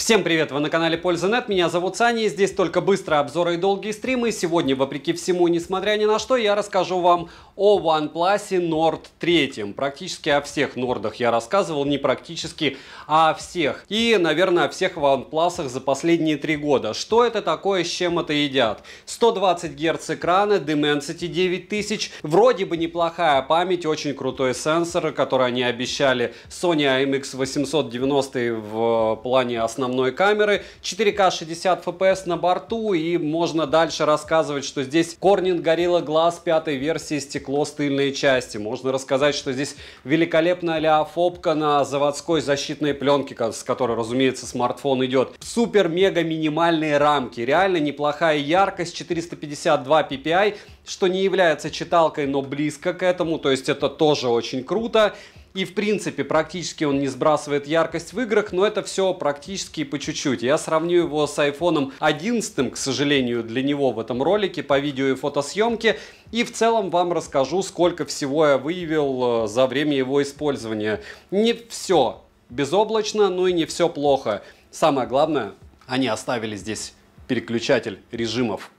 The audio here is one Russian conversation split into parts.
Всем привет, вы на канале Польза.нет, меня зовут Саня, и здесь только быстрые обзоры и долгие стримы. Сегодня, вопреки всему, несмотря ни на что, я расскажу вам о OnePlus Nord 3. Практически о всех Нордах я рассказывал, не практически, а о всех. И, наверное, о всех OnePlus за последние 3 года. Что это такое, с чем это едят? 120 Гц экрана, Dimensity 9000, вроде бы неплохая память, очень крутой сенсор, который они обещали, Sony IMX890 в плане основной камеры, 4К 60 FPS на борту, и можно дальше рассказывать, что здесь Corning Gorilla Glass 5 версии, стекло с тыльной части. Можно рассказать, что здесь великолепная леофобка на заводской защитной пленке, с которой, разумеется, смартфон идет. Супер-мега минимальные рамки, реально неплохая яркость, 452 ppi, что не является читалкой, но близко к этому, то есть это тоже очень круто. И в принципе практически он не сбрасывает яркость в играх, но это все практически по чуть-чуть. Я сравню его с iPhone 11, к сожалению, для него в этом ролике по видео и фотосъемке. И в целом вам расскажу, сколько всего я выявил за время его использования. Не все безоблачно, но и не все плохо. Самое главное, они оставили здесь переключатель режимов.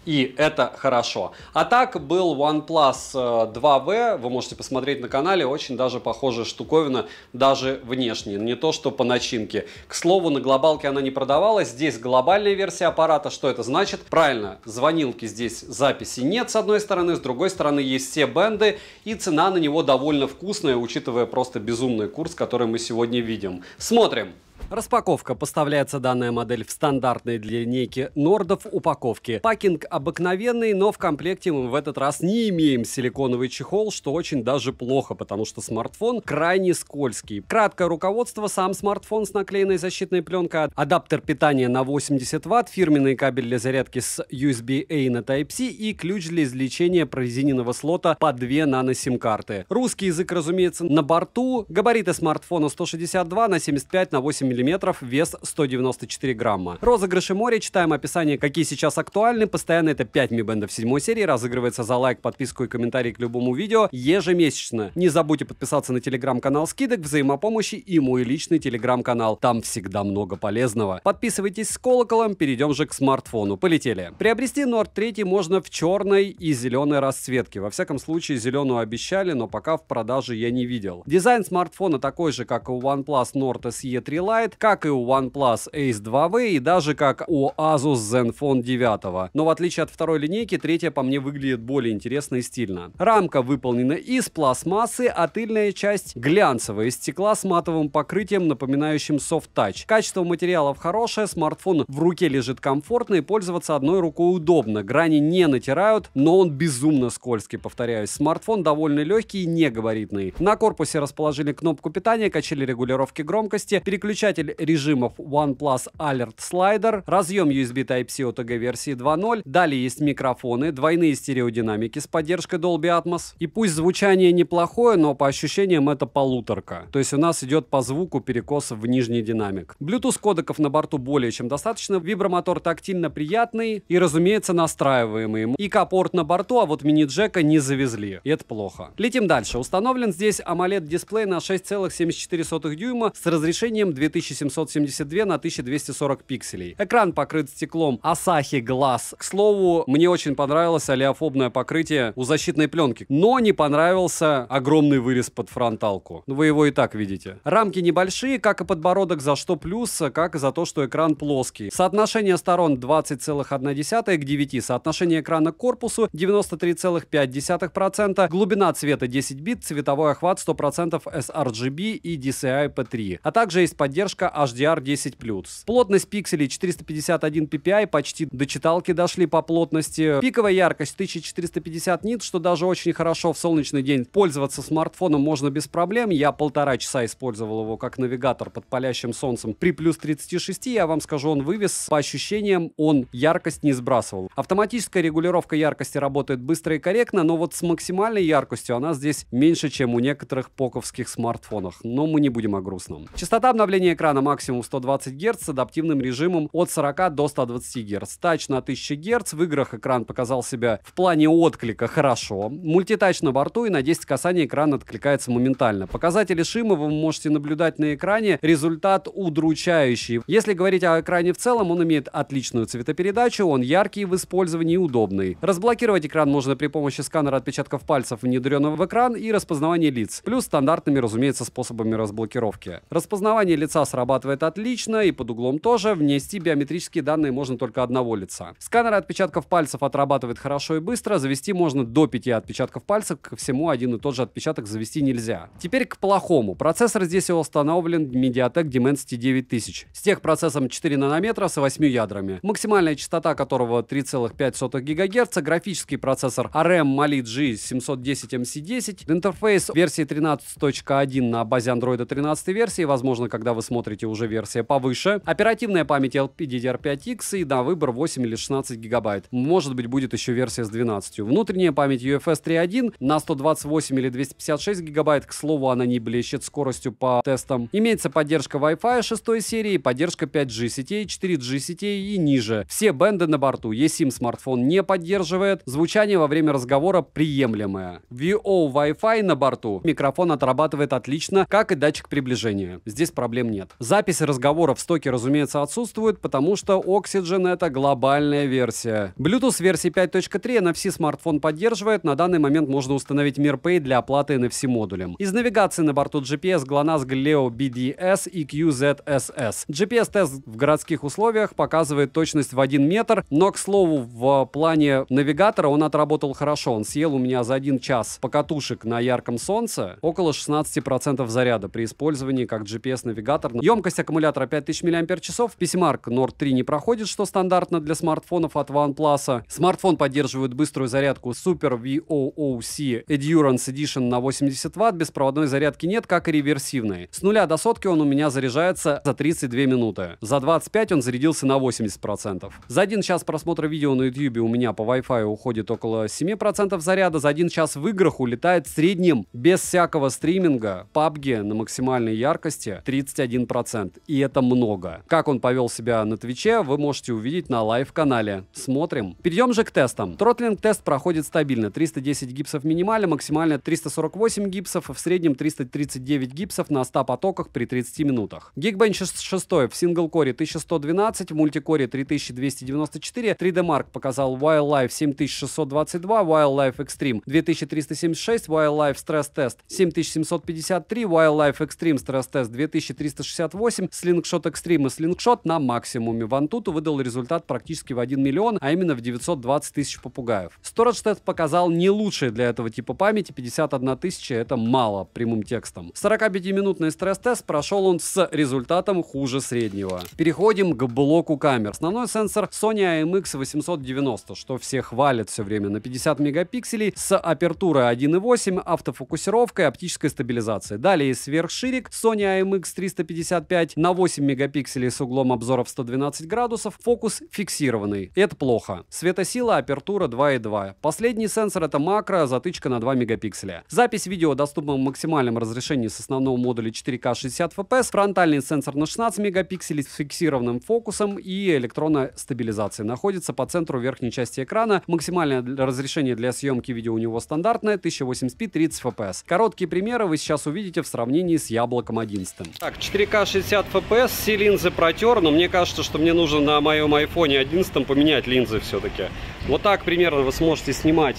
И это хорошо. А так был OnePlus 2V, вы можете посмотреть на канале, очень даже похожая штуковина, даже внешне, не то что по начинке. К слову, на глобалке она не продавалась, здесь глобальная версия аппарата. Что это значит? Правильно, звонилки здесь, записи нет с одной стороны, с другой стороны есть все бенды, и цена на него довольно вкусная, учитывая просто безумный курс, который мы сегодня видим. Смотрим. Распаковка. Поставляется данная модель в стандартной для линейки Нордов упаковке. Пакинг обыкновенный, но в комплекте мы в этот раз не имеем силиконовый чехол, что очень даже плохо, потому что смартфон крайне скользкий. Краткое руководство. Сам смартфон с наклеенной защитной пленкой, адаптер питания на 80 Вт, фирменный кабель для зарядки с USB-A на Type-C и ключ для извлечения прорезиненного слота по 2 нано-сим-карты. Русский язык, разумеется, на борту. Габариты смартфона 162 на 75 на 8 мм, вес 194 грамма. Розыгрыши моря, читаем описание, какие сейчас актуальны. Постоянно это 5 Mi Band 7 серии, разыгрывается за лайк, подписку и комментарий к любому видео ежемесячно. Не забудьте подписаться на телеграм-канал скидок, взаимопомощи и мой личный телеграм-канал. Там всегда много полезного. Подписывайтесь с колоколом, перейдем же к смартфону. Полетели. Приобрести Nord 3 можно в черной и зеленой расцветке. Во всяком случае, зеленую обещали, но пока в продаже я не видел. Дизайн смартфона такой же, как и у OnePlus Nord SE 3 Lite, как и у OnePlus Ace 2V и даже как у Asus Zenfone 9. Но в отличие от второй линейки, третья по мне выглядит более интересно и стильно. Рамка выполнена из пластмассы, а тыльная часть глянцевая, из стекла с матовым покрытием, напоминающим Soft Touch. Качество материалов хорошее, смартфон в руке лежит комфортно и пользоваться одной рукой удобно. Грани не натирают, но он безумно скользкий, повторяюсь. Смартфон довольно легкий и не габаритный. На корпусе расположили кнопку питания, качели регулировки громкости, переключатель режимов OnePlus Alert Slider, разъем USB Type-C OTG версии 2.0, далее есть микрофоны, двойные стереодинамики с поддержкой Dolby Atmos. И пусть звучание неплохое, но по ощущениям это полуторка. То есть у нас идет по звуку перекос в нижний динамик. Bluetooth кодеков на борту более чем достаточно, вибромотор тактильно приятный и, разумеется, настраиваемый. И порт на борту, а вот мини-джека не завезли. И это плохо. Летим дальше. Установлен здесь AMOLED-дисплей на 6,74 дюйма с разрешением 2772 на 1240 пикселей. Экран покрыт стеклом Asahi Glass. К слову, мне очень понравилось олеофобное покрытие у защитной пленки, но не понравился огромный вырез под фронталку. Вы его и так видите. Рамки небольшие, как и подбородок, за что плюс, как и за то, что экран плоский. Соотношение сторон 20,1 к 9. Соотношение экрана к корпусу 93,5%. Глубина цвета 10 бит, цветовой охват 100% sRGB и DCI-P3. А также есть поддержка HDR10+. Плотность пикселей 451 ppi, почти до читалки дошли по плотности. Пиковая яркость 1450 нит, что даже очень хорошо в солнечный день. Пользоваться смартфоном можно без проблем. Я 1,5 часа использовал его как навигатор под палящим солнцем. При плюс 36, я вам скажу, он вывез. По ощущениям, он яркость не сбрасывал. Автоматическая регулировка яркости работает быстро и корректно, но вот с максимальной яркостью она здесь меньше, чем у некоторых поковских смартфонов. Но мы не будем о грустном. Частота обновления Разрешение экрана максимум 120 Гц с адаптивным режимом от 40 до 120 Гц. Тач на 1000 Гц. В играх экран показал себя в плане отклика хорошо. Мультитач на борту, и на 10 касаний экран откликается моментально. Показатели шима вы можете наблюдать на экране. Результат удручающий. Если говорить о экране в целом, он имеет отличную цветопередачу, он яркий в использовании и удобный. Разблокировать экран можно при помощи сканера отпечатков пальцев, внедренного в экран, и распознавания лиц. Плюс стандартными, разумеется, способами разблокировки. Распознавание лица срабатывает отлично, и под углом тоже. Внести биометрические данные можно только одного лица. Сканер отпечатков пальцев отрабатывает хорошо и быстро. Завести можно до 5 отпечатков пальцев. Ко всему один и тот же отпечаток завести нельзя. Теперь к плохому. Процессор здесь установлен MediaTek Dimensity 9000. С техпроцессом 4 нанометра с 8 ядрами. Максимальная частота которого 3,5 ГГц. Графический процессор ARM Mali G710MC10. Интерфейс версии 13.1 на базе Android 13 версии. Возможно, когда вы смотрите, уже версия повыше. Оперативная память LPDDR5X и на выбор 8 или 16 гигабайт. Может быть, будет еще версия с 12. Внутренняя память UFS 3.1 на 128 или 256 гигабайт. К слову, она не блещет скоростью по тестам. Имеется поддержка Wi-Fi 6 серии, поддержка 5G сетей, 4G сетей и ниже. Все бенды на борту. eSIM смартфон не поддерживает. Звучание во время разговора приемлемое. VO Wi-Fi на борту. Микрофон отрабатывает отлично, как и датчик приближения. Здесь проблем нет. Запись разговора в стоке, разумеется, отсутствует, потому что Oxygen — это глобальная версия. Bluetooth версии 5.3 NFC смартфон поддерживает. На данный момент можно установить MirPay для оплаты NFC модулем. Из навигации на борту GPS GLONASS Galileo BDS и QZSS. GPS-тест в городских условиях показывает точность в 1 метр, но, к слову, в плане навигатора он отработал хорошо. Он съел у меня за 1 час покатушек на ярком солнце около 16% заряда при использовании как GPS-навигатор. Емкость аккумулятора 5000 мАч. PCMark Nord 3 не проходит, что стандартно для смартфонов от OnePlus. Смартфон поддерживает быструю зарядку Super VOOC Endurance Edition на 80 Вт. Беспроводной зарядки нет, как и реверсивной. С 0 до сотки он у меня заряжается за 32 минуты. За 25 он зарядился на 80%. За 1 час просмотра видео на YouTube у меня по Wi-Fi уходит около 7% заряда. За 1 час в играх улетает в среднем, без всякого стриминга, PUBG на максимальной яркости 31%. И это много. Как он повел себя на Твиче, вы можете увидеть на лайв-канале. Смотрим. Перейдем же к тестам. Тротлинг-тест проходит стабильно. 310 гипсов минимально, максимально 348 гипсов, в среднем 339 гипсов на 100 потоках при 30 минутах. Geekbench 6 в сингл-коре 1112, в мультикоре 3294, 3D Mark показал Wildlife 7622, Wildlife Extreme 2376, Wildlife Stress Test 7753, Wildlife Extreme Stress Test 2368, Slingshot Extreme и Slingshot на максимуме. В Antutu выдал результат практически в 1 миллион, а именно в 920 тысяч попугаев. Storage Test показал не лучший для этого типа памяти, 51 тысяча, это мало прямым текстом. 45-минутный стресс-тест прошел он с результатом хуже среднего. Переходим к блоку камер. Основной сенсор Sony IMX890, что все хвалят все время, на 50 мегапикселей с апертурой 1.8, автофокусировкой, оптической стабилизацией. Далее сверхширик Sony IMX355 на 8 мегапикселей с углом обзора в 112 градусов, фокус фиксированный. Это плохо. Светосила, апертура 2.2. Последний сенсор — это макро, затычка на 2 мегапикселя. Запись видео доступна в максимальном разрешении с основного модуля 4К 60 FPS, фронтальный сенсор на 16 мегапикселей с фиксированным фокусом и электронной стабилизацией. Находится по центру верхней части экрана. Максимальное разрешение для съемки видео у него стандартное, 1080p 30 FPS. Короткие примеры вы сейчас увидите в сравнении с Яблоком 11. Так, 4К 60 FPS, все линзы протер, но мне кажется, что мне нужно на моем iPhone 11 поменять линзы все-таки. Вот так примерно вы сможете снимать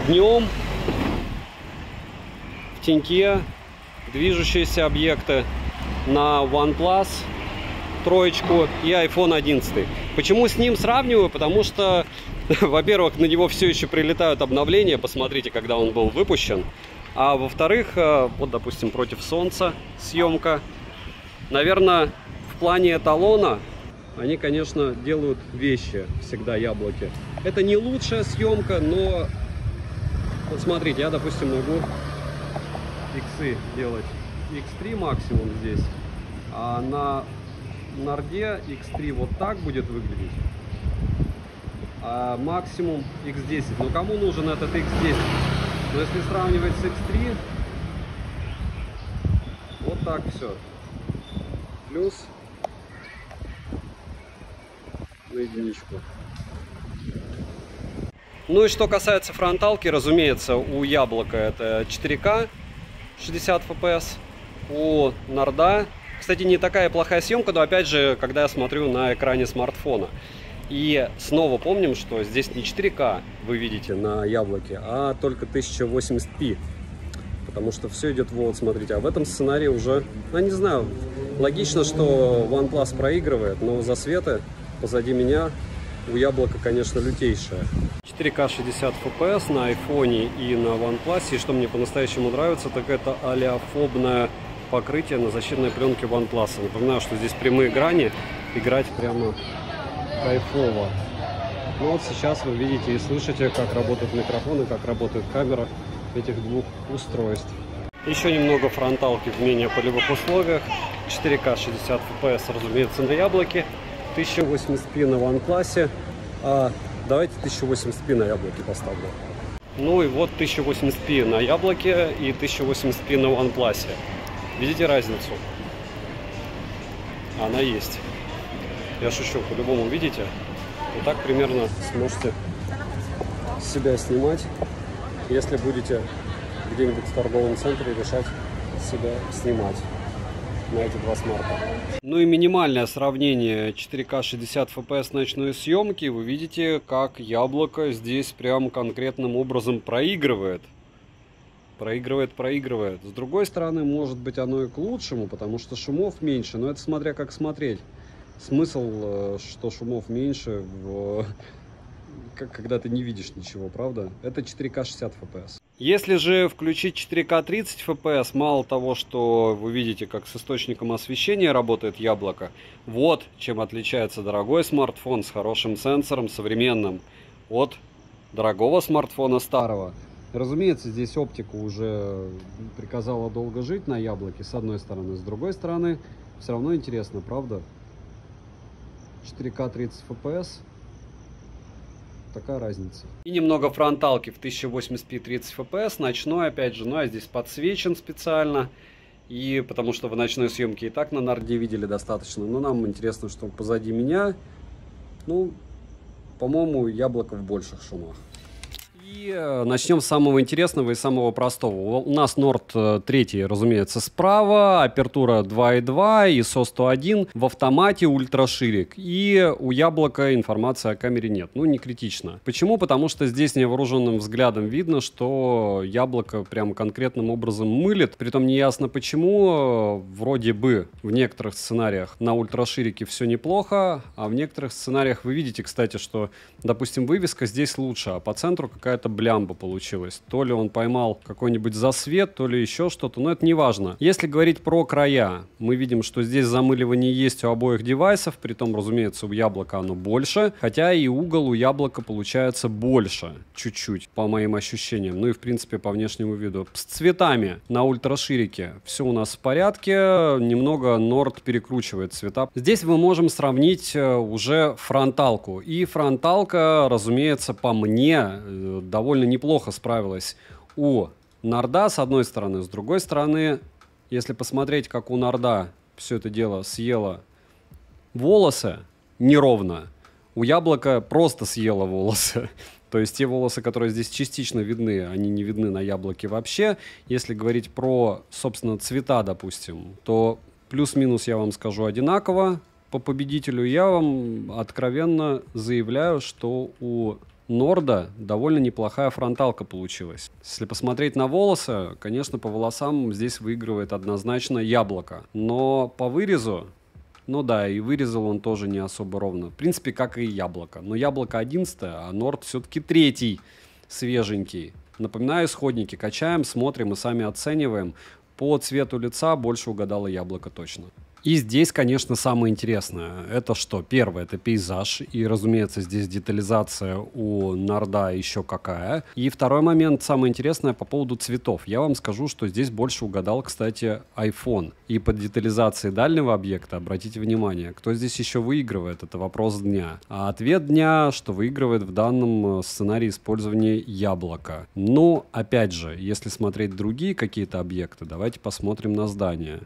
днем, в теньке, движущиеся объекты на OnePlus троечку и iPhone 11. Почему с ним сравниваю? Потому что, во-первых, на него все еще прилетают обновления, посмотрите, когда он был выпущен. А во-вторых, вот, допустим, против солнца съемка. Наверное, в плане эталона они, конечно, делают вещи всегда, яблоки. Это не лучшая съемка, но вот смотрите, я, допустим, могу иксы делать X3 максимум здесь, а на Норде X3 вот так будет выглядеть, а максимум X10. Но кому нужен этот X10? Но если сравнивать с X3, вот так все. плюс на единичку. Ну и что касается фронталки, разумеется, у Яблока это 4К 60 FPS, у Норда, кстати, не такая плохая съемка, но опять же, когда я смотрю на экране смартфона. И снова помним, что здесь не 4К вы видите на Яблоке, а только 1080p. Потому что все идет, вот, смотрите, а в этом сценарии уже, ну, не знаю, логично, что OnePlus проигрывает, но засветы позади меня у Яблока, конечно, лютейшая. 4К 60 FPS на айфоне и на OnePlus, и что мне по-настоящему нравится, так это олеофобное покрытие на защитной пленке OnePlus. Напоминаю, что здесь прямые грани, играть прямо кайфово. Ну вот сейчас вы видите и слышите, как работают микрофоны, как работает камера этих двух устройств. Еще немного фронталки в менее полевых условиях. 4К 60 FPS, разумеется, на Яблоке. 1080p на OnePlus. Давайте 1080p на Яблоке поставлю. Ну и вот 1080p на Яблоке и 1080p на OnePlus. Видите разницу? Она есть. Я шучу, по-любому видите. Вот так примерно сможете себя снимать, если будете где-нибудь в торговом центре решать себя снимать на эти два смарта. Ну и минимальное сравнение 4К 60 FPS ночной съемки. Вы видите, как Яблоко здесь прям конкретным образом проигрывает. Проигрывает. С другой стороны, может быть, оно и к лучшему, потому что шумов меньше. Но это смотря как смотреть. Смысл, что шумов меньше, когда ты не видишь ничего, правда? Это 4К 60 FPS. Если же включить 4К 30 FPS, мало того, что вы видите, как с источником освещения работает Яблоко, вот чем отличается дорогой смартфон с хорошим сенсором, современным, от дорогого смартфона старого. Разумеется, здесь оптика уже приказала долго жить на Яблоке, с одной стороны. С другой стороны, все равно интересно, правда? 4К 30 FPS. Такая разница. И немного фронталки в 1080p 30 FPS. Ночной, опять же, ну я здесь подсвечен специально. И потому что в ночной съемке и так на Норде видели достаточно. Но нам интересно, что позади меня, ну, по-моему, Яблоко в больших шумах. И начнем с самого интересного и самого простого. У нас Nord 3, разумеется, справа, апертура 2.2, ISO 101, в автомате ультраширик. И у Яблока информации о камере нет. Ну, не критично. Почему? Потому что здесь невооруженным взглядом видно, что Яблоко прям конкретным образом мылит. Притом неясно почему. Вроде бы в некоторых сценариях на ультраширике все неплохо, а в некоторых сценариях вы видите, кстати, что, допустим, вывеска здесь лучше, а по центру какая-то блямба получилась. То ли он поймал какой-нибудь засвет, то ли еще что-то, но это не важно. Если говорить про края, мы видим, что здесь замыливание есть у обоих девайсов, притом, разумеется, у Яблока оно больше, хотя и угол у Яблока получается больше, чуть-чуть, по моим ощущениям, ну и, в принципе, по внешнему виду. С цветами на ультраширике все у нас в порядке, немного Nord перекручивает цвета. Здесь мы можем сравнить уже фронталку, и фронталка, разумеется, по мне, довольно неплохо справилась у Норда, с одной стороны. С другой стороны, если посмотреть, как у Норда все это дело съело волосы неровно, у Яблока просто съело волосы. То есть те волосы, которые здесь частично видны, они не видны на Яблоке вообще. Если говорить про, собственно, цвета, допустим, то плюс-минус я вам скажу одинаково. По победителю я вам откровенно заявляю, что у Норда довольно неплохая фронталка получилась. Если посмотреть на волосы, конечно, по волосам здесь выигрывает однозначно Яблоко. Но по вырезу, ну да, и вырезал он тоже не особо ровно. В принципе, как и Яблоко. Но Яблоко 11, а Nord все-таки 3, свеженький. Напоминаю, исходники качаем, смотрим и сами оцениваем. По цвету лица больше угадало Яблоко точно. И здесь, конечно, самое интересное. Это что? Первое, это пейзаж. И, разумеется, здесь детализация у Норда еще какая. И второй момент, самое интересное, по поводу цветов. Я вам скажу, что здесь больше угадал, кстати, iPhone. И по детализации дальнего объекта, обратите внимание, кто здесь еще выигрывает, это вопрос дня. А ответ дня, что выигрывает в данном сценарии использования Яблоко. Но, опять же, если смотреть другие какие-то объекты, давайте посмотрим на здание.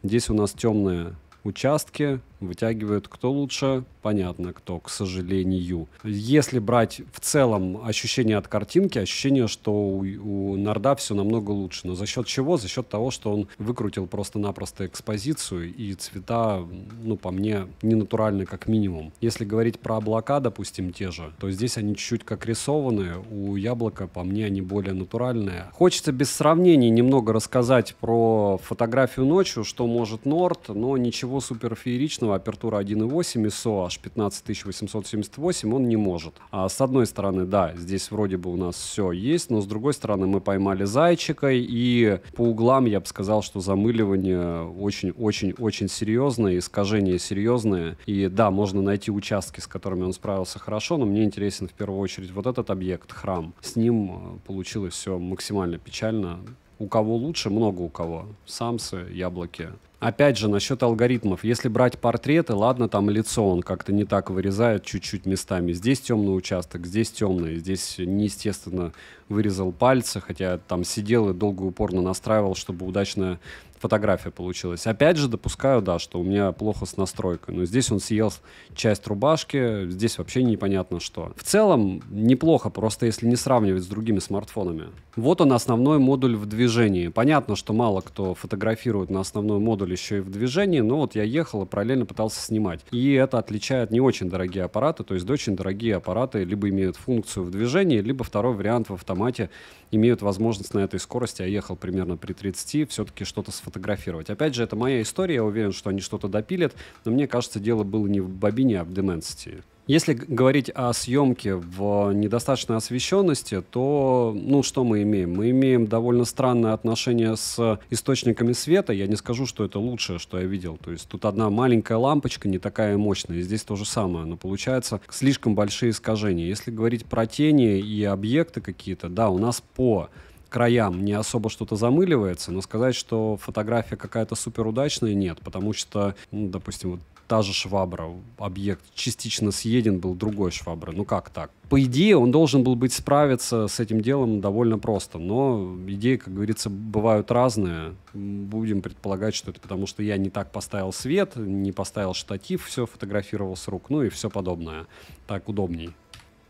Здесь у нас темные участки вытягивают кто лучше, понятно кто, к сожалению. Если брать в целом ощущение от картинки, ощущение, что у Норда все намного лучше. Но за счет чего? За счет того, что он выкрутил просто-напросто экспозицию, и цвета, ну, по мне, не натуральны как минимум. Если говорить про облака, допустим, те же, то здесь они чуть-чуть как рисованные, у Яблока, по мне, они более натуральные. Хочется без сравнений немного рассказать про фотографию ночью, что может Норд, но ничего супер фееричного. Апертура 1.8 ISO аж 15878 он не может. А с одной стороны, да, здесь вроде бы у нас все есть, но с другой стороны мы поймали зайчика, и по углам я бы сказал, что замыливание очень-очень-очень серьезное, искажение серьезное. И да, можно найти участки, с которыми он справился хорошо, но мне интересен в первую очередь вот этот объект, храм. С ним получилось все максимально печально. У кого лучше? Много у кого. Самсы, Яблоки. Опять же, насчет алгоритмов. Если брать портреты, ладно, там лицо он как-то не так вырезает чуть-чуть местами. Здесь темный участок, здесь темный. Здесь неестественно вырезал пальцы, хотя там сидел и долго упорно настраивал, чтобы удачная фотография получилась. Опять же, допускаю, да, что у меня плохо с настройкой. Но здесь он съел часть рубашки, здесь вообще непонятно что. В целом, неплохо, просто если не сравнивать с другими смартфонами. Вот он, основной модуль в движении. Понятно, что мало кто фотографирует на основной модуль еще и в движении, но вот я ехал и параллельно пытался снимать. И это отличает не очень дорогие аппараты, то есть очень дорогие аппараты либо имеют функцию в движении, либо второй вариант в автомате имеют возможность на этой скорости, я ехал примерно при 30, все-таки что-то сфотографировать. Опять же, это моя история, я уверен, что они что-то допилят, но мне кажется, дело было не в бобине, а в Dimensity. Если говорить о съемке в недостаточной освещенности, то, ну, что мы имеем? Мы имеем довольно странное отношение с источниками света. Я не скажу, что это лучшее, что я видел. То есть тут одна маленькая лампочка, не такая мощная, и здесь то же самое. Но получается слишком большие искажения. Если говорить про тени и объекты какие-то, да, у нас по краям не особо что-то замыливается, но сказать, что фотография какая-то суперудачная, нет, потому что, ну, допустим, вот та же швабра, объект частично съеден был другой шваброй. Ну как так? По идее, он должен был быть справиться с этим делом довольно просто, но идеи, как говорится, бывают разные. Будем предполагать, что это потому, что я не так поставил свет, не поставил штатив, все фотографировал с рук, ну и все подобное. Так удобней.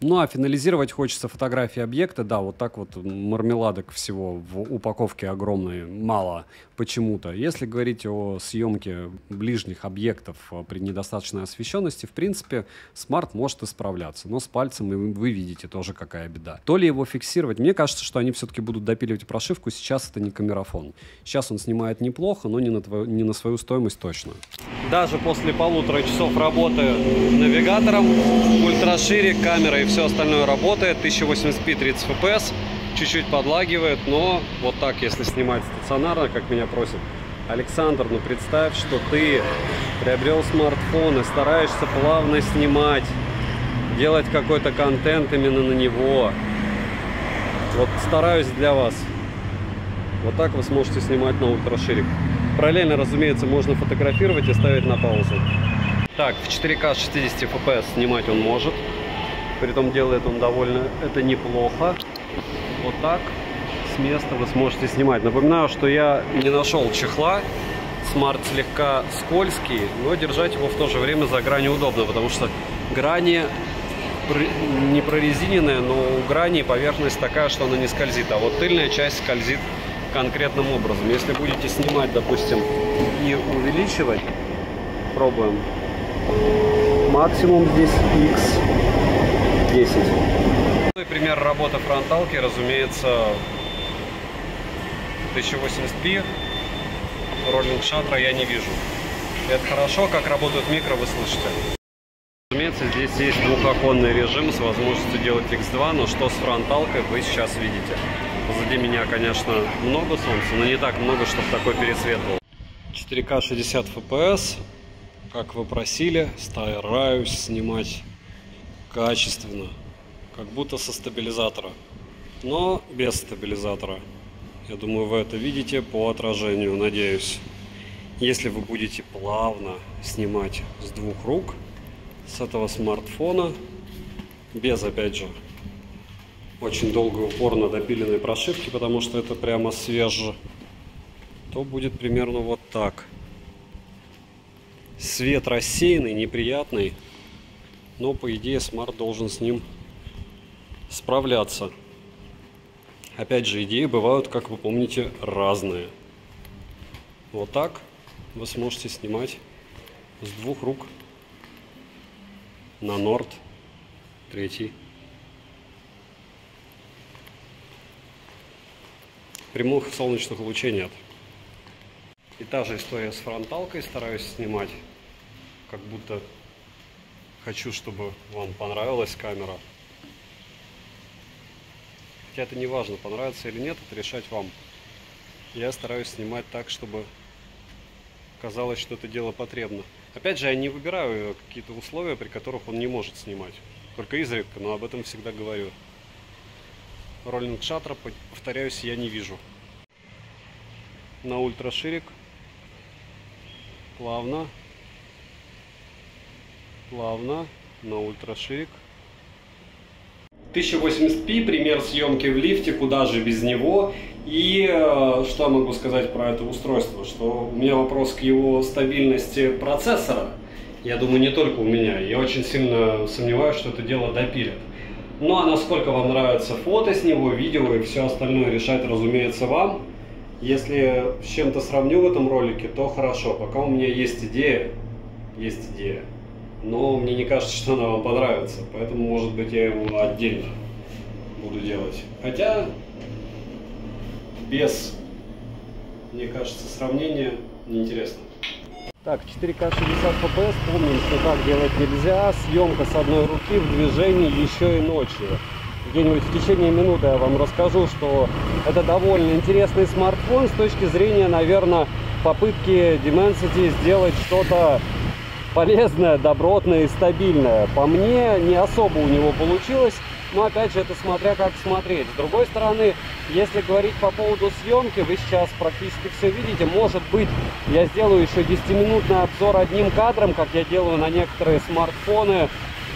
Ну, а финализировать хочется фотографии объекта. Да, вот так вот мармеладок всего в упаковке огромной мало почему-то. Если говорить о съемке ближних объектов при недостаточной освещенности, в принципе, смарт может исправляться. Но с пальцем вы видите тоже, какая беда. То ли его фиксировать? Мне кажется, что они все-таки будут допиливать прошивку. Сейчас это не камерафон. Сейчас он снимает неплохо, но не на свою стоимость точно. Даже после 1,5 часов работы навигатором, ультрашире, камерой и все остальное работает. 1080p 30 fps. Чуть-чуть подлагивает, но вот так, если снимать стационарно, как меня просит Александр, ну представь, что ты приобрел смартфон и стараешься плавно снимать, делать какой-то контент именно на него. Вот стараюсь для вас. Вот так вы сможете снимать на ультрашире. Параллельно, разумеется, можно фотографировать и ставить на паузу. Так, в 4К 60 fps снимать он может. Притом делает он довольно это неплохо. Вот так с места вы сможете снимать. Напоминаю, что я не нашел чехла. Смарт слегка скользкий, но держать его в то же время за гранью удобно, потому что грани не прорезиненная, но у грани поверхность такая, что она не скользит. А вот тыльная часть скользит конкретным образом. Если будете снимать, допустим, и увеличивать, пробуем. Максимум здесь X10. Пример работы фронталки, разумеется, 1080p, роллинг шаттера я не вижу. Это хорошо, как работают микро, вы слышите. Разумеется, здесь есть двухоконный режим с возможностью делать X2, но что с фронталкой вы сейчас видите. Позади меня, конечно, много солнца, но не так много, чтобы такой пересвет был. 4К 60 fps, как вы просили, стараюсь снимать качественно. Как будто со стабилизатора, но без стабилизатора. Я думаю, вы это видите по отражению, надеюсь. Если вы будете плавно снимать с двух рук, с этого смартфона, без, опять же, очень долго и упорно допиленной прошивки, потому что это прямо свеже, то будет примерно вот так. Свет рассеянный, неприятный. Но, по идее, смарт должен с ним справляться. Опять же, идеи бывают, как вы помните, разные. Вот так вы сможете снимать с двух рук на Nord 3. Прямых солнечных лучей нет. И та же история с фронталкой. Стараюсь снимать, как будто хочу, чтобы вам понравилась камера. Хотя это не важно, понравится или нет, это решать вам. Я стараюсь снимать так, чтобы казалось, что это дело потребно. Опять же, я не выбираю какие-то условия, при которых он не может снимать. Только изредка, но об этом всегда говорю. Роллинг шаттера, повторяюсь, я не вижу. На ультраширик. Плавно. Плавно. На ультраширик. 1080p, пример съемки в лифте, куда же без него. И что я могу сказать про это устройство? Что у меня вопрос к его стабильности процессора. Я думаю, не только у меня. Я очень сильно сомневаюсь, что это дело допилят. Ну а насколько вам нравится фото с него, видео и все остальное, решать, разумеется, вам. Если с чем-то сравню в этом ролике, то хорошо. Пока у меня есть идея. Но мне не кажется, что она вам понравится. Поэтому, может быть, я его отдельно буду делать. Хотя, без, мне кажется, сравнения неинтересно. Так, 4К 60 FPS, помним, что так делать нельзя. Съемка с одной руки в движении еще и ночью. Где-нибудь в течение минуты я вам расскажу, что это довольно интересный смартфон с точки зрения, наверное, попытки Dimensity сделать что-то полезное, добротное и стабильное. По мне, не особо у него получилось, но опять же, это смотря как смотреть. С другой стороны, если говорить по поводу съемки, вы сейчас практически все видите. Может быть, я сделаю еще 10-минутный обзор одним кадром, как я делаю на некоторые смартфоны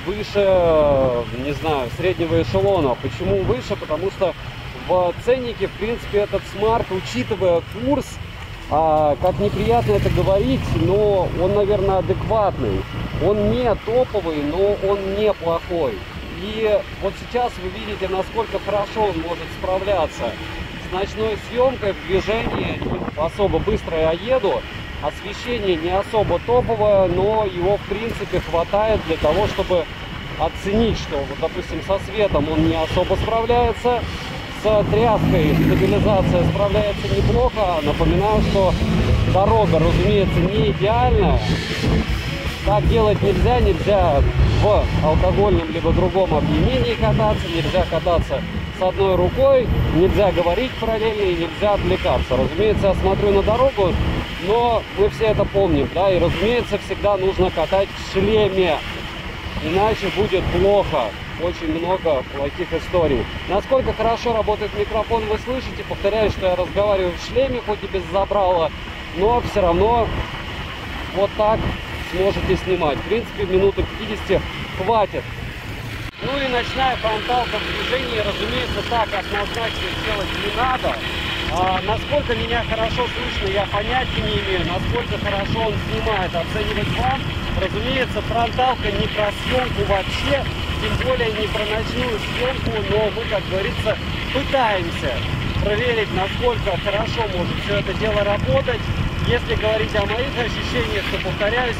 выше, не знаю, среднего эшелона. Почему выше? Потому что в ценнике, в принципе, этот смарт, учитывая курс, как неприятно это говорить, но он, наверное, адекватный. Он не топовый, но он неплохой. И вот сейчас вы видите, насколько хорошо он может справляться с ночной съемкой в движении. Особо быстро я еду. Освещение не особо топовое, но его, в принципе, хватает для того, чтобы оценить, что, вот, допустим, со светом он не особо справляется. С тряской стабилизация справляется неплохо. Напоминаю, что дорога, разумеется, не идеальная. Так делать нельзя. Нельзя в алкогольном либо другом опьянении кататься. Нельзя кататься с одной рукой. Нельзя говорить параллельно и нельзя отвлекаться. Разумеется, я смотрю на дорогу, но мы все это помним, да. И, разумеется, всегда нужно катать в шлеме. Иначе будет плохо. Очень много плохих историй. Насколько хорошо работает микрофон, вы слышите. Повторяю, что я разговариваю в шлеме, хоть и без забрала, но все равно вот так сможете снимать. В принципе, минуты 50 хватит. Ну и ночная фронталка в движении, разумеется, так однозначно делать не надо. Насколько меня хорошо слышно, я понятия не имею. Насколько хорошо он снимает, оценивать вам. Разумеется, фронталка не про съемку вообще, тем более не про ночную съемку, но мы, как говорится, пытаемся проверить, насколько хорошо может все это дело работать. Если говорить о моих ощущениях, то, повторяюсь,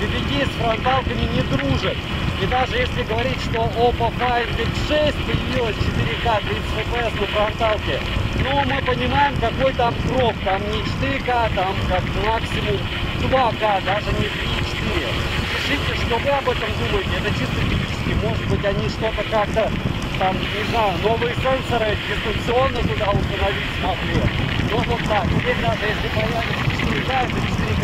DVD с фронталками не дружат. И даже если говорить, что Oppo Find X6 появилась 4К 30 FPS на фронталке, ну, мы понимаем, какой там кроп. Там не 4К, там как максимум 2К, даже не 3-4. Пишите, что вы об этом думаете. Это чисто технически. Может быть, они что-то как-то, там, не знаю, новые сенсоры дистанционно туда установить смогли. Но вот так. Теперь даже если появится 4К, это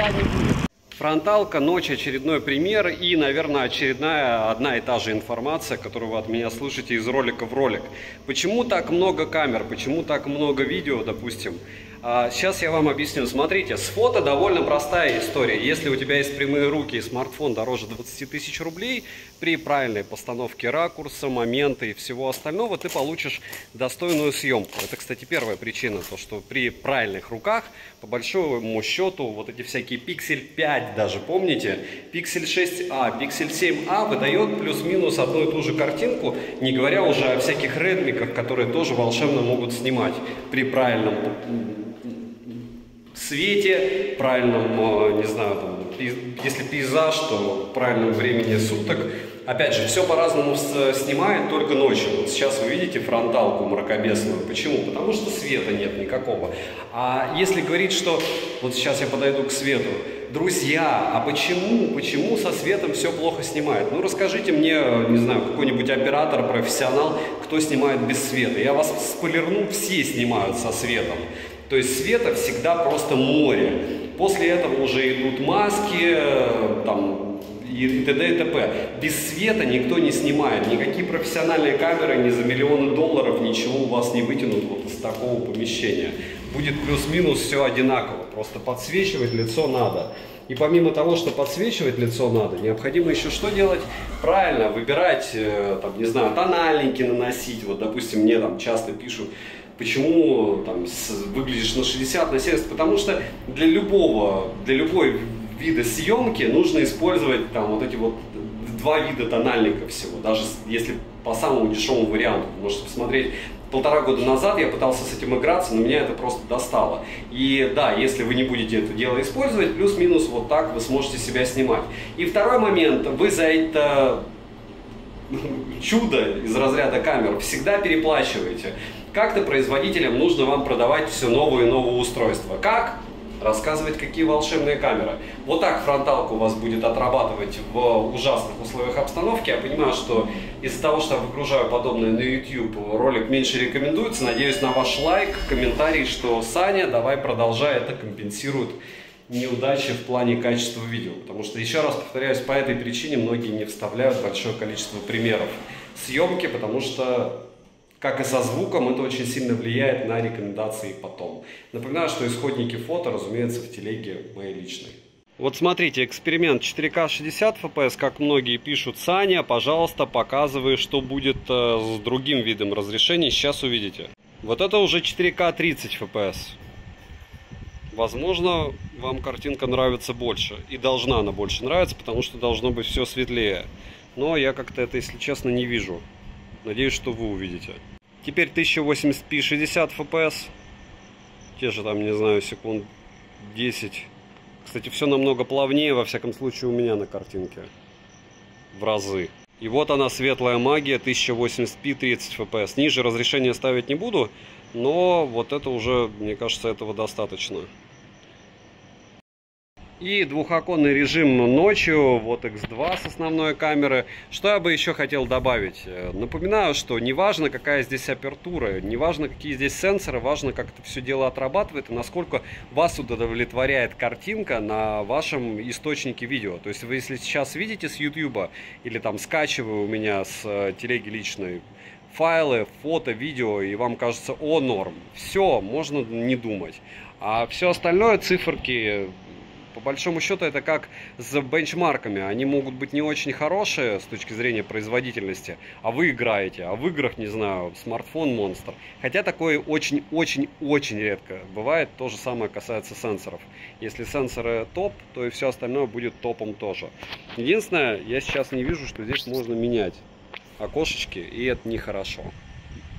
4К не будет. Фронталка, ночь, очередной пример и, наверное, очередная одна и та же информация, которую вы от меня слышите из ролика в ролик. Почему так много камер, почему так много видео, допустим? Сейчас я вам объясню. Смотрите, с фото довольно простая история. Если у тебя есть прямые руки и смартфон дороже 20 тысяч рублей, при правильной постановке ракурса, момента и всего остального ты получишь достойную съемку. Это, кстати, первая причина, то что при правильных руках, по большому счету, вот эти всякие Pixel 5 даже, помните, Pixel 6a, Pixel 7a выдает плюс-минус одну и ту же картинку, не говоря уже о всяких редмиках, которые тоже волшебно могут снимать при правильном свете, правильном, не знаю, там, если пейзаж, то в правильном времени суток. Опять же, все по-разному снимает, только ночью. Вот сейчас вы видите фронталку мракобесную. Почему? Потому что света нет никакого. А если говорить, что... Вот сейчас я подойду к свету. Друзья, а почему со светом все плохо снимает? Ну, расскажите мне, не знаю, какой-нибудь оператор, профессионал, кто снимает без света. Я вас спойлерну, все снимают со светом. То есть света всегда просто море. После этого уже идут маски, там, и т.д. и т.п. Без света никто не снимает. Никакие профессиональные камеры ни за миллионы долларов ничего у вас не вытянут вот из такого помещения. Будет плюс-минус все одинаково. Просто подсвечивать лицо надо. И помимо того, что подсвечивать лицо надо, необходимо еще что делать? Правильно, выбирать, там, не знаю, тональники наносить. Вот, допустим, мне там часто пишут, почему там выглядишь на 60, на 70, потому что для любой вида съемки нужно использовать там вот эти вот два вида тональников всего. Даже если по самому дешевому варианту, вы можете посмотреть, 1,5 года назад я пытался с этим играться, но меня это просто достало. И да, если вы не будете это дело использовать, плюс-минус вот так вы сможете себя снимать. И второй момент, вы за это чудо из разряда камер всегда переплачиваете. Как-то производителям нужно вам продавать все новые и новые устройства. Как? Рассказывать, какие волшебные камеры. Вот так фронталка у вас будет отрабатывать в ужасных условиях обстановки. Я понимаю, что из-за того, что я выгружаю подобное на YouTube, ролик меньше рекомендуется. Надеюсь на ваш лайк, комментарий, что Саня, давай продолжай, это компенсирует неудачи в плане качества видео. Потому что, еще раз повторяюсь, по этой причине многие не вставляют большое количество примеров съемки, потому что, как и со звуком, это очень сильно влияет на рекомендации потом. Напоминаю, что исходники фото, разумеется, в телеге моей личной. Вот смотрите, эксперимент 4К 60 FPS, как многие пишут. Саня, пожалуйста, показывай, что будет с другим видом разрешения. Сейчас увидите. Вот это уже 4К 30 FPS. Возможно, вам картинка нравится больше. И должна она больше нравиться, потому что должно быть все светлее. Но я как-то это, если честно, не вижу. Надеюсь, что вы увидите. Теперь 1080p 60 FPS. Те же там, не знаю, секунд 10. Кстати, все намного плавнее, во всяком случае, у меня на картинке. В разы. И вот она, светлая магия, 1080p 30 FPS. Ниже разрешение ставить не буду, но вот это уже, мне кажется, этого достаточно. И двухоконный режим ночью, вот X2 с основной камеры. Что я бы еще хотел добавить? Напоминаю, что не важно, какая здесь апертура, не важно, какие здесь сенсоры, важно, как это все дело отрабатывает и насколько вас удовлетворяет картинка на вашем источнике видео. То есть вы, если сейчас видите с YouTube или там скачиваю у меня с телеги личной файлы, фото, видео, и вам кажется, о, норм, все, можно не думать. А все остальное, циферки, по большому счету, это как с бенчмарками. Они могут быть не очень хорошие с точки зрения производительности, а вы играете. А в играх, не знаю, смартфон монстр. Хотя такое очень-очень-очень редко бывает. То же самое касается сенсоров. Если сенсоры топ, то и все остальное будет топом тоже. Единственное, я сейчас не вижу, что здесь можно менять окошечки, и это нехорошо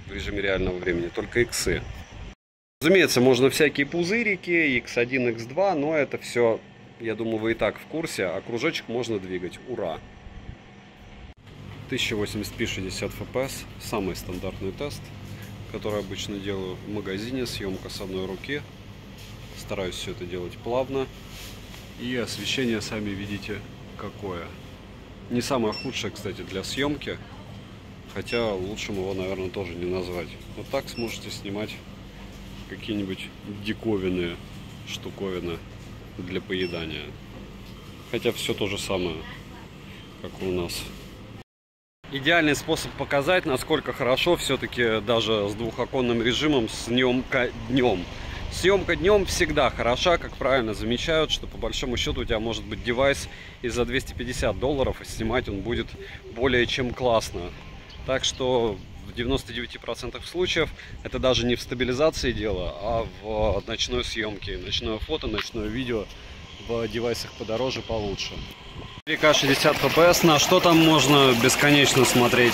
в режиме реального времени, только иксы. Разумеется, можно всякие пузырики, X1, X2, но это все, я думаю, вы и так в курсе, а кружочек можно двигать. Ура! 1080p 60 FPS, самый стандартный тест, который обычно делаю в магазине, съемка с одной руки. Стараюсь все это делать плавно. И освещение, сами видите, какое. Не самое худшее, кстати, для съемки, хотя лучшим его, наверное, тоже не назвать. Вот так сможете снимать какие-нибудь диковинные штуковины для поедания. Хотя все то же самое, как у нас. Идеальный способ показать, насколько хорошо все-таки даже с двухоконным режимом, с днем ко днем. Съемка днем всегда хороша, как правильно замечают, что по большому счету у тебя может быть девайс и за $250, и снимать он будет более чем классно. Так что в 99% случаев это даже не в стабилизации дело, а в ночной съемке. Ночное фото, ночное видео в девайсах подороже получше. 4К 60 FPS, на что там можно бесконечно смотреть?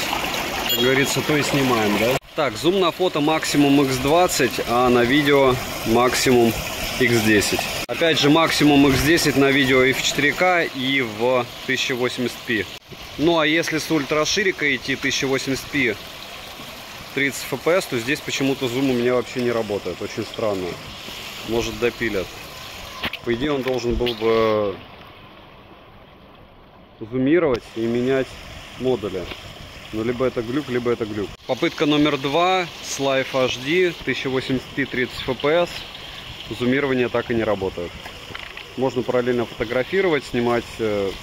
Как говорится, то и снимаем, да? Так, зум на фото максимум X20, а на видео максимум X10. Опять же, максимум X10 на видео и в 4К, и в 1080p. Ну а если с ультраширика идти 1080p 30 FPS, то здесь почему-то зум у меня вообще не работает. Очень странно. Может, допилят. По идее, он должен был бы зумировать и менять модули. Но либо это глюк, либо это глюк. Попытка номер 2 с Live HD 1080p 30 FPS. Зумирование так и не работает. Можно параллельно фотографировать, снимать,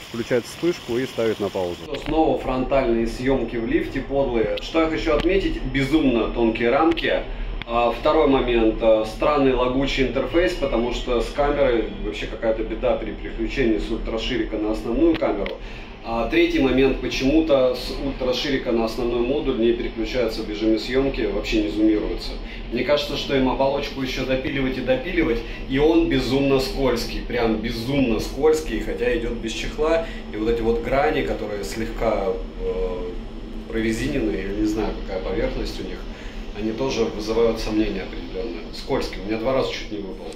включать вспышку и ставить на паузу. Снова фронтальные съемки в лифте подлые. Что я хочу отметить, безумно тонкие рамки. Второй момент, странный лагучий интерфейс, потому что с камерой вообще какая-то беда при переключении с ультраширика на основную камеру. А третий момент, почему-то с ультраширика на основной модуль не переключается в режиме съемки, вообще не зумируется. Мне кажется, что им оболочку еще допиливать и допиливать, и он безумно скользкий, прям безумно скользкий, хотя идет без чехла. И вот эти вот грани, которые слегка прорезиненные, я не знаю, какая поверхность у них, они тоже вызывают сомнения определенные. Скользкий, у меня 2 раза чуть не выпал.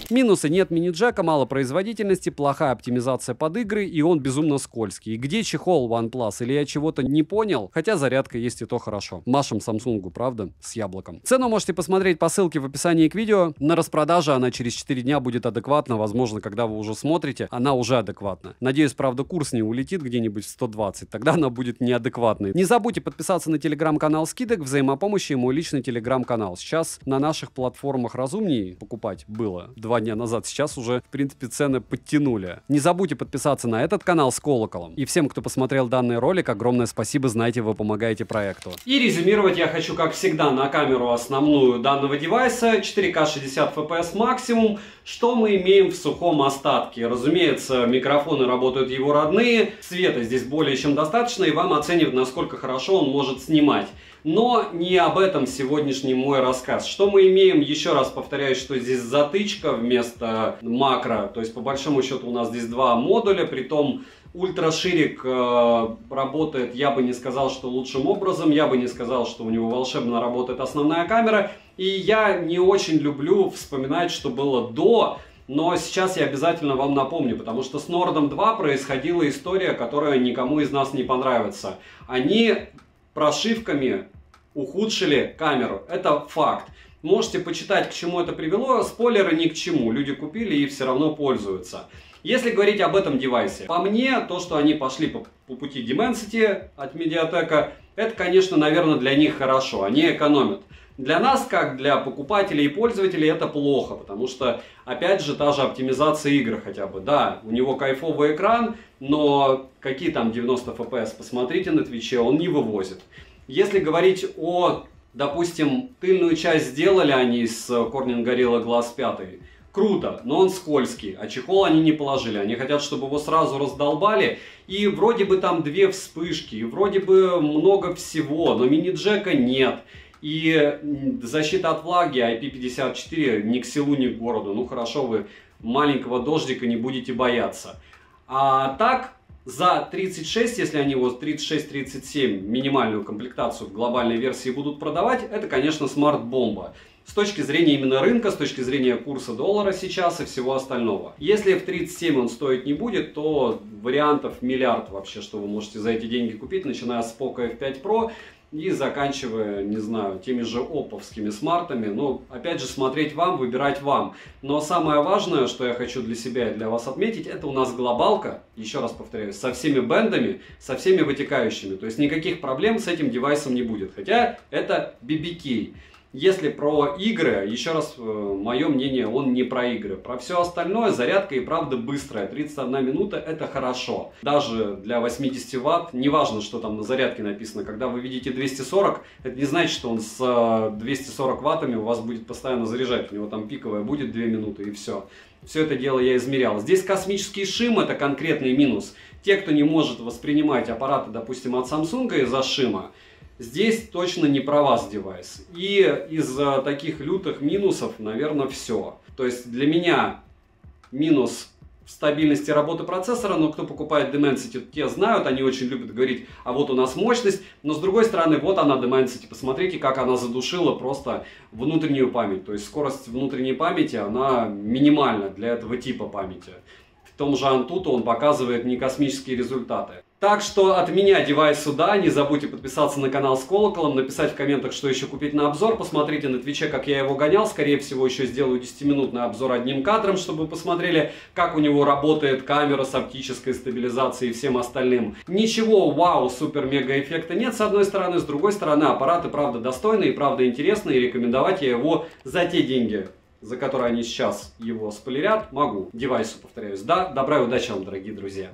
Минусы: нет мини-джека, мало производительности, плохая оптимизация под игры, и он безумно скользкий. И где чехол OnePlus? Или я чего-то не понял? Хотя зарядка есть, и то хорошо. Машем Samsung, правда? С яблоком. Цену можете посмотреть по ссылке в описании к видео. На распродаже она через 4 дня будет адекватна. Возможно, когда вы уже смотрите, она уже адекватна. Надеюсь, правда, курс не улетит где-нибудь в 120. Тогда она будет неадекватной. Не забудьте подписаться на телеграм-канал скидок, взаимопомощи и мой личный телеграм-канал. Сейчас на наших платформах разумнее покупать было 2 дня назад. Сейчас уже, в принципе, цены подтянули. Не забудьте подписаться на этот канал с колоколом. И всем, кто посмотрел данный ролик, огромное спасибо. Знаете, вы помогаете проекту. И резюмировать я хочу, как всегда, на камеру основную данного девайса. 4К 60 FPS максимум. Что мы имеем в сухом остатке? Разумеется, микрофоны работают его родные. Света здесь более чем достаточно, и вам оценивают, насколько хорошо он может снимать. Но не об этом сегодняшний мой рассказ. Что мы имеем? Еще раз повторяю, что здесь затычка вместо макро. То есть, по большому счету, у нас здесь 2 модуля. Притом, ультраширик работает, я бы не сказал, что лучшим образом. Я бы не сказал, что у него волшебно работает основная камера. И я не очень люблю вспоминать, что было до. Но сейчас я обязательно вам напомню, потому что с Nord 2 происходила история, которая никому из нас не понравится. Они прошивками ухудшили камеру. Это факт. Можете почитать, к чему это привело. Спойлеры ни к чему. Люди купили и все равно пользуются. Если говорить об этом девайсе, по мне, то, что они пошли по пути Dimensity от Mediatek, это, конечно, наверное, для них хорошо. Они экономят. Для нас, как для покупателей и пользователей, это плохо, потому что, опять же, та же оптимизация игр хотя бы. Да, у него кайфовый экран, но какие там 90 FPS, посмотрите на Твиче, он не вывозит. Если говорить о, допустим, тыльную часть сделали они с Corning Gorilla Glass 5, круто, но он скользкий, а чехол они не положили. Они хотят, чтобы его сразу раздолбали, и вроде бы там 2 вспышки, и вроде бы много всего, но мини-джека нет. И защита от влаги IP54 ни к селу, ни к городу. Ну хорошо, вы маленького дождика не будете бояться. А так, за 36, если они его 36-37 минимальную комплектацию в глобальной версии будут продавать, это, конечно, смарт-бомба. С точки зрения именно рынка, с точки зрения курса доллара сейчас и всего остального. Если в 37 он стоить не будет, то вариантов миллиард вообще, что вы можете за эти деньги купить, начиная с Poco F5 Pro и заканчивая, не знаю, теми же оповскими смартами. Но, опять же, смотреть вам, выбирать вам. Но самое важное, что я хочу для себя и для вас отметить, это у нас глобалка, еще раз повторяю, со всеми бендами, со всеми вытекающими. То есть никаких проблем с этим девайсом не будет. Хотя это BBK. Если про игры, еще раз, мое мнение, он не про игры. Про все остальное зарядка и правда быстрая. 31 минута это хорошо. Даже для 80 ватт, неважно, что там на зарядке написано. Когда вы видите 240, это не значит, что он с 240 ваттами у вас будет постоянно заряжать. У него там пиковая будет 2 минуты и все. Все это дело я измерял. Здесь космический шим, это конкретный минус. Те, кто не может воспринимать аппараты, допустим, от Samsung из-за шима, здесь точно не про вас девайс. И из таких лютых минусов, наверное, все. То есть для меня минус в стабильности работы процессора, но кто покупает Dimensity, те знают, они очень любят говорить, а вот у нас мощность, но с другой стороны, вот она Dimensity, посмотрите, как она задушила просто внутреннюю память. То есть скорость внутренней памяти, она минимальна для этого типа памяти. В том же Antutu он показывает не космические результаты. Так что от меня девайс сюда. Не забудьте подписаться на канал с колоколом, написать в комментах, что еще купить на обзор. Посмотрите на Твиче, как я его гонял. Скорее всего, еще сделаю 10-минутный обзор одним кадром, чтобы вы посмотрели, как у него работает камера с оптической стабилизацией и всем остальным. Ничего вау, супер-мега эффекта нет с одной стороны. С другой стороны, аппараты правда достойные, правда интересные. И рекомендовать я его за те деньги, за которые они сейчас его спойлерят, могу. Девайсу, повторяюсь, да. Добра и удачи вам, дорогие друзья.